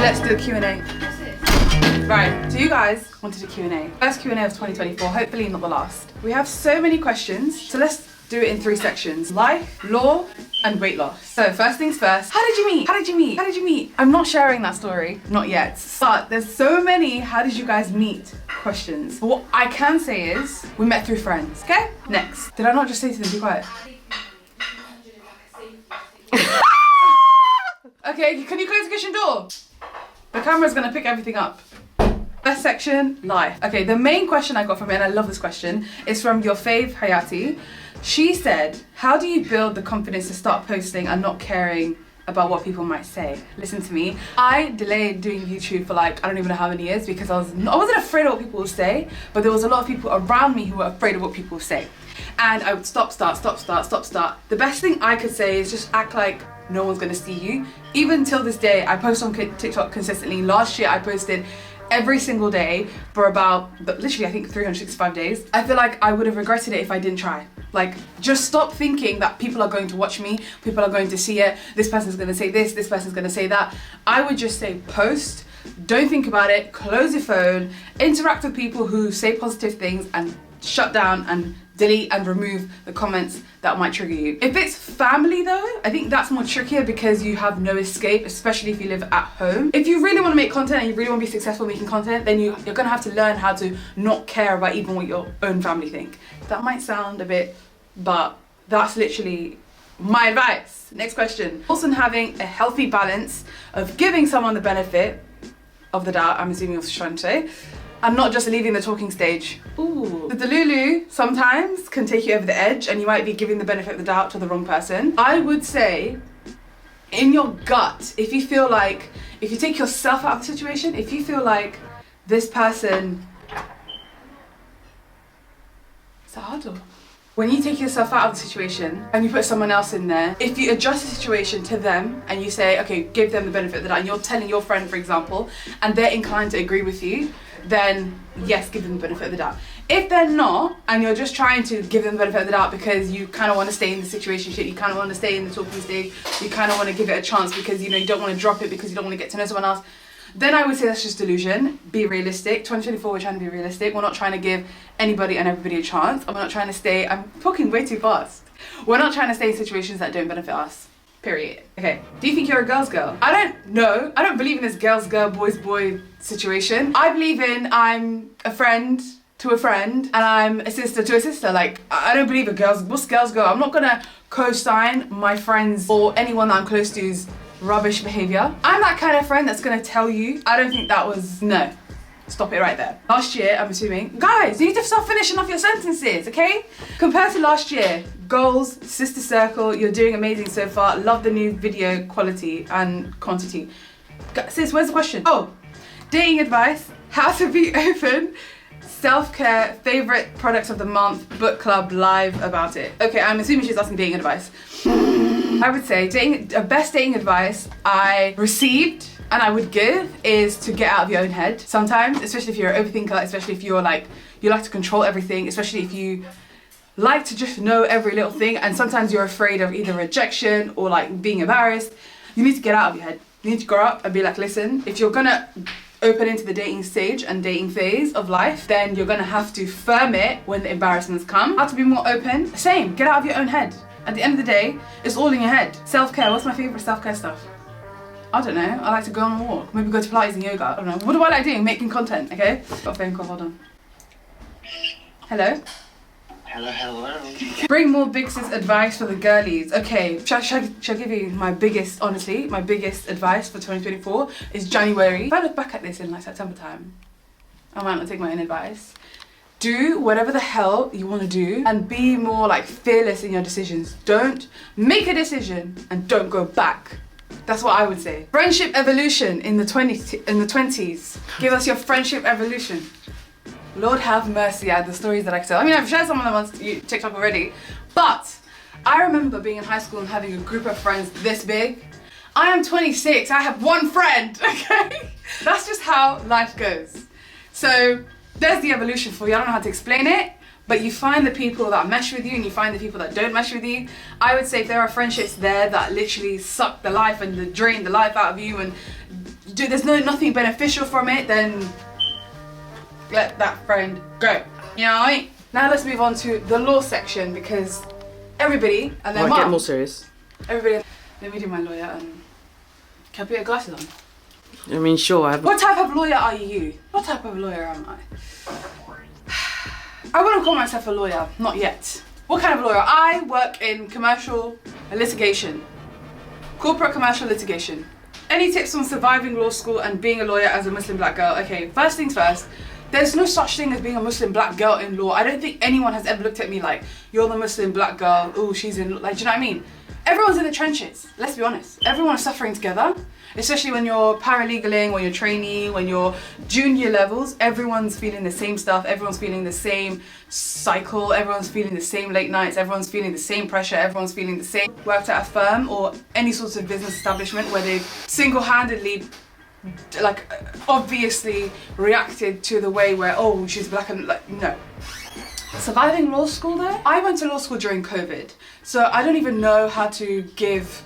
let's do a Q&A. Right, so you guys wanted a Q&A. First Q&A of 2024, hopefully not the last. We have so many questions, so let's do it in 3 sections. Life, law, and weight loss. So first things first, how did you meet? How did you meet? How did you meet? I'm not sharing that story, not yet. But there's so many how did you guys meet questions. But what I can say is, we met through friends, okay? Next. Did I not just say to them, be quiet? Okay, can you close the kitchen door? The camera's gonna pick everything up. First section, life. Okay, the main question I got from it, and I love this question, is from your fave Hayati. She said, how do you build the confidence to start posting and not caring about what people might say? Listen to me. I delayed doing YouTube for like, I don't even know how many years because I wasn't afraid of what people would say, but there was a lot of people around me who were afraid of what people would say. And I would stop, start. The best thing I could say is just act like no one's gonna see you. Even till this day, I post on TikTok consistently. Last year, I posted every single day for about, literally I think 365 days. I feel like I would have regretted it if I didn't try. Like, just stop thinking that people are going to watch me, people are going to see it, this person's gonna say this person's gonna say that. I would just say post, don't think about it, close your phone, interact with people who say positive things, and shut down and delete and remove the comments that might trigger you. If it's family though, I think that's more trickier because you have no escape, especially if you live at home. If you really want to make content and you really want to be successful making content, then you're gonna have to learn how to not care about even what your own family think. That might sound a bit, but that's literally my advice. Next question. Also having a healthy balance of giving someone the benefit of the doubt, I'm assuming you're trying to say, and not just leaving the talking stage. Ooh. The delulu sometimes can take you over the edge and you might be giving the benefit of the doubt to the wrong person. I would say, in your gut, if you feel like, if you take yourself out of the situation, if you feel like this person, is that hard or? When you take yourself out of the situation and you put someone else in there, if you adjust the situation to them and you say, okay, give them the benefit of the doubt, and you're telling your friend, for example, and they're inclined to agree with you, then yes, give them the benefit of the doubt. If they're not, and you're just trying to give them the benefit of the doubt because you kind of want to stay in the situation shit, you kind of want to stay in the talking stage, you kind of want to give it a chance because you don't want to drop it because you don't want to get to know someone else, then I would say that's just delusion. Be realistic. 2024, we're trying to be realistic. We're not trying to give anybody and everybody a chance. And we're not trying to stay, I'm talking way too fast. We're not trying to stay in situations that don't benefit us. Period. Okay, do you think you're a girl's girl? I don't know. I don't believe in this girl's girl, boy's boy situation. I believe in I'm a friend to a friend and I'm a sister to a sister. Like, I don't believe what's girl's girl? I'm not gonna co-sign my friends or anyone that I'm close to's rubbish behavior. I'm that kind of friend that's gonna tell you, I don't think that was, no. Stop it right there. Last year, I'm assuming, guys, you need to start finishing off your sentences, okay? Compared to last year, goals, sister circle, you're doing amazing so far. Love the new video quality and quantity. Sis, where's the question? Oh, dating advice, how to be open, self-care, favorite products of the month, book club, live about it. Okay, I'm assuming she's asking dating advice. I would say best dating advice I received and I would give is to get out of your own head sometimes, especially if you're an overthinker, especially if you're like, you like to control everything, especially if you like to just know every little thing and sometimes you're afraid of either rejection or like being embarrassed. You need to get out of your head. You need to grow up and be like, listen, if you're gonna open into the dating stage and dating phase of life, then you're gonna have to firm it when the embarrassments come. How to be more open? Same, get out of your own head. At the end of the day, it's all in your head. Self-care, what's my favorite self-care stuff? I don't know, I like to go on a walk, maybe go to Pilates and yoga, I don't know. What do I like doing? Making content, okay? Got a phone call, hold on. Hello? Hello. Bring more big sis advice for the girlies. Okay, shall I give you my biggest, honestly, my biggest advice for 2024 is January. If I look back at this in like September time, I might not take my own advice. Do whatever the hell you want to do and be more like fearless in your decisions. Don't make a decision and don't go back. That's what I would say. Friendship evolution in the 20s. Give us your friendship evolution. Lord have mercy at the stories that I tell. I mean, I've shared some of them on TikTok already, but I remember being in high school and having a group of friends this big. I am 26, I have one friend, okay? That's just how life goes. So there's the evolution for you. I don't know how to explain it, but you find the people that mesh with you and you find the people that don't mesh with you. I would say if there are friendships there that literally suck the life and drain the life out of you and there's nothing beneficial from it, then let that friend go. You know what I mean? Now let's move on to the law section, because everybody and their mum. Get more serious. Everybody. Let me do my lawyer and can I put your glasses on? I mean, sure. What type of lawyer are you? What type of lawyer am I? I wouldn't call myself a lawyer, not yet. What kind of lawyer? I work in commercial litigation, corporate commercial litigation. Any tips on surviving law school and being a lawyer as a Muslim black girl? Okay, first things first. There's no such thing as being a Muslim black girl in law. I don't think anyone has ever looked at me like, you're the Muslim black girl, oh, she's in, like, do you know what I mean? Everyone's in the trenches, let's be honest. Everyone is suffering together, especially when you're paralegaling, when you're trainee, when you're junior levels. Everyone's feeling the same stuff, everyone's feeling the same cycle, everyone's feeling the same late nights, everyone's feeling the same pressure, everyone's feeling the same. Worked at a firm or any sort of business establishment where they've single-handedly, like, obviously reacted to the way where, oh, she's black, and like, no. Surviving law school though? I went to law school during COVID, so I don't even know how to give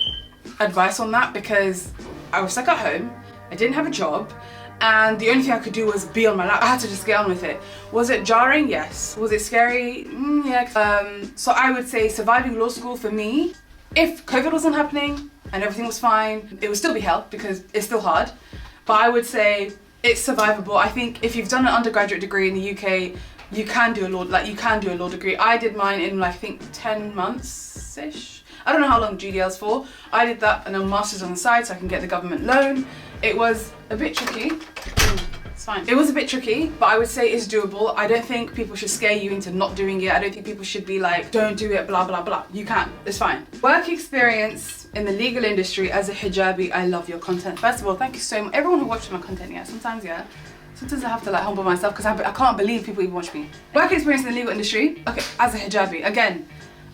advice on that, because I was stuck at home, I didn't have a job, and the only thing I could do was be on my lap. I had to just get on with it. Was it jarring? Yes. Was it scary? Yeah. So I would say surviving law school for me, if COVID wasn't happening and everything was fine, it would still be hell because it's still hard. But I would say it's survivable. I think if you've done an undergraduate degree in the UK, you can do a law degree. I did mine in like, I think 10 months-ish. I don't know how long GDL's for. I did that and a master's on the side so I can get the government loan. It was a bit tricky. It's fine. It was a bit tricky, but I would say it's doable. I don't think people should scare you into not doing it. I don't think people should be like, don't do it, blah, blah, blah. You can, it's fine. Work experience in the legal industry as a hijabi. I love your content. First of all, thank you so much. Everyone who watches my content, sometimes I have to like humble myself because I can't believe people even watch me. Work experience in the legal industry, okay, as a hijabi. Again,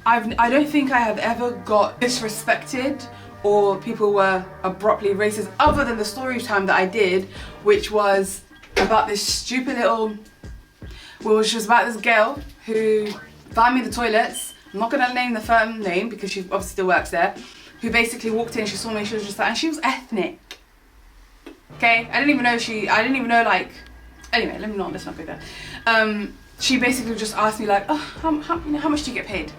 I don't think I have ever got disrespected or people were abruptly racist, other than the story time that I did, which was about this stupid little, which was about this girl who found me in the toilets. I'm not gonna name the firm name because she obviously still works there, who basically walked in, she saw me, she was just like, and she was ethnic. Okay, I didn't even know like, anyway, let's not go there. She basically just asked me like, oh, how much do you get paid?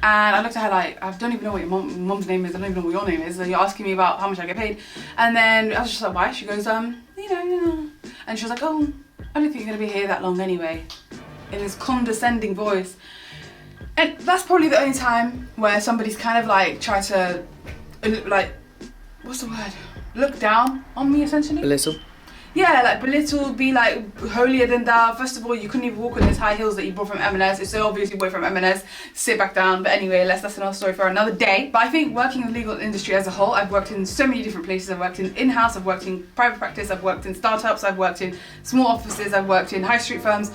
And I looked at her like, I don't even know what your mom's name is, I don't even know what your name is, and you're asking me about how much I get paid. And then I was just like, why? She goes, you know. And she was like, oh, I don't think you're gonna be here that long anyway, in this condescending voice. And that's probably the only time where somebody's kind of like tried to, like, what's the word? Look down on me, essentially. Belittle. Yeah, like belittle, be like holier than thou. First of all, you couldn't even walk on these high heels that you bought from M&S. It's so obvious you bought from M&S. Sit back down. But anyway, that's another story for another day. But I think working in the legal industry as a whole, I've worked in so many different places. I've worked in in-house, I've worked in private practice, I've worked in startups, I've worked in small offices, I've worked in high street firms.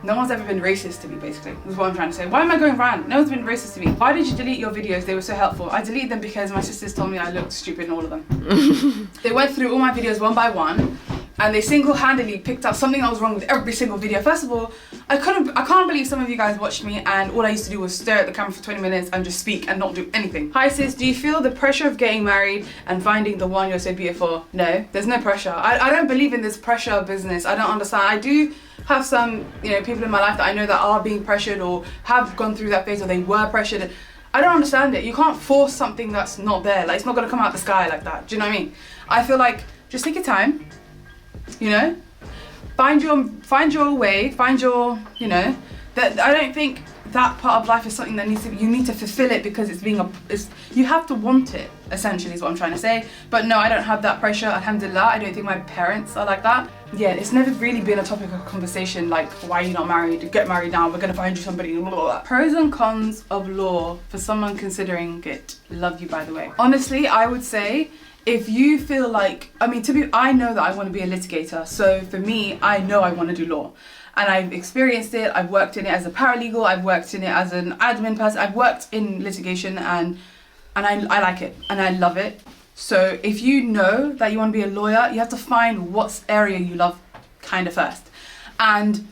No one's ever been racist to me, basically, is what I'm trying to say. Why am I going round? No one's been racist to me. Why did you delete your videos? They were so helpful. I deleted them because my sisters told me I looked stupid in all of them. They went through all my videos one by one, and they single-handedly picked up something that was wrong with every single video. First of all, I can't believe some of you guys watched me and all I used to do was stare at the camera for 20 minutes and just speak and not do anything. Hi sis, do you feel the pressure of getting married and finding the one you're so beautiful? No, there's no pressure. I don't believe in this pressure business. I don't understand. I do have some, people in my life that I know that are being pressured or have gone through that phase or they were pressured. I don't understand it. You can't force something that's not there. Like, it's not gonna come out the sky like that. Do you know what I mean? I feel like just take your time. Find your way, find your, that I don't think that part of life is something that you need to fulfill it because you have to want it, essentially is what I'm trying to say. But no, I don't have that pressure, alhamdulillah. I don't think my parents are like that. Yeah, it's never really been a topic of conversation like, why are you not married? Get married now, we're gonna find you somebody, blah, blah, blah. Pros and cons of law for someone considering it. Love you, by the way. Honestly, I would say, if you feel like, I know that I want to be a litigator, so for me, I know I want to do law. And I've experienced it, I've worked in it as a paralegal, I've worked in it as an admin person, I've worked in litigation and I like it and I love it. So if you know that you want to be a lawyer, you have to find what area you love kind of first. And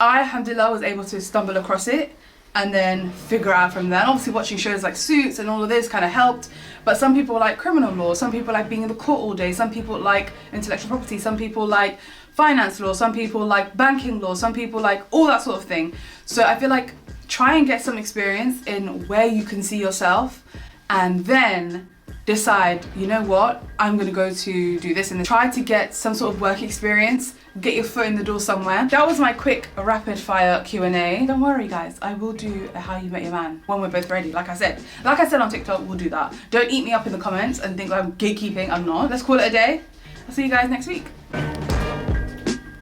I, alhamdulillah, was able to stumble across it and then figure out from there. And obviously watching shows like Suits and all of this kind of helped, but some people like criminal law, some people like being in the court all day, some people like intellectual property, some people like finance law, some people like banking law, some people like all that sort of thing. So I feel like try and get some experience in where you can see yourself, and then decide, you know what, I'm gonna go to do this, and try to get some sort of work experience, get your foot in the door somewhere. That was my quick rapid fire Q&A. Don't worry guys, I will do a How You Met Your Man when we're both ready. Like I said on TikTok, we'll do that. Don't eat me up in the comments and think I'm gatekeeping. I'm not. Let's call it a day. I'll see you guys next week.